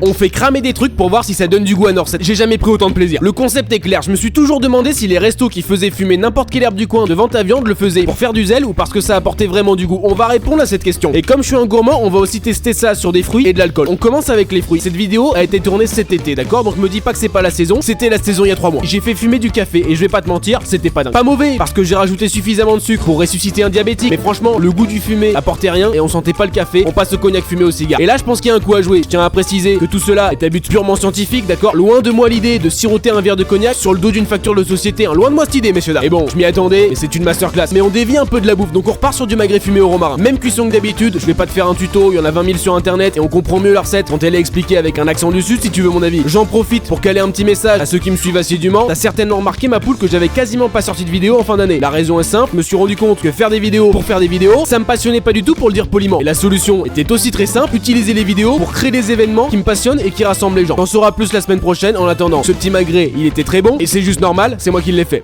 On fait cramer des trucs pour voir si ça donne du goût à Norset. J'ai jamais pris autant de plaisir. Le concept est clair, je me suis toujours demandé si les restos qui faisaient fumer n'importe quelle herbe du coin devant ta viande le faisaient pour faire du zèle ou parce que ça apportait vraiment du goût. On va répondre à cette question. Et comme je suis un gourmand, on va aussi tester ça sur des fruits et de l'alcool. On commence avec les fruits. Cette vidéo a été tournée cet été, d'accord? Donc me dis pas que c'est pas la saison, c'était la saison il y a 3 mois. J'ai fait fumer du café et je vais pas te mentir, c'était pas dingue. Pas mauvais parce que j'ai rajouté suffisamment de sucre pour ressusciter un diabétique. Mais franchement, le goût du fumé apportait rien et on sentait pas le café. On passe au cognac fumé au cigare. Et là, je pense qu'il y a un coup à jouer. Je tiens à préciser que tout cela est à but purement scientifique, d'accord? Loin de moi l'idée de siroter un verre de cognac sur le dos d'une facture de société. Hein. Loin de moi cette idée, messieurs dames. Et bon, je m'y attendais, mais c'est une masterclass. Mais on dévie un peu de la bouffe, donc on repart sur du magret fumé au romarin. Même cuisson que d'habitude, je vais pas te faire un tuto, il y en a 20 000 sur internet et on comprend mieux la recette quand elle est expliquée avec un accent du sud si tu veux mon avis. J'en profite pour caler un petit message à ceux qui me suivent assidûment. T'as certainement remarqué ma poule que j'avais quasiment pas sorti de vidéo en fin d'année. La raison est simple, je me suis rendu compte que faire des vidéos pour faire des vidéos, ça me passionnait pas du tout pour le dire poliment. Et la solution était aussi très simple, utiliser les vidéos pour créer des événements qui me passionnent et qui rassemblent les gens. T'en sauras plus la semaine prochaine. En attendant, ce petit magret, il était très bon et c'est juste normal, c'est moi qui l'ai fait.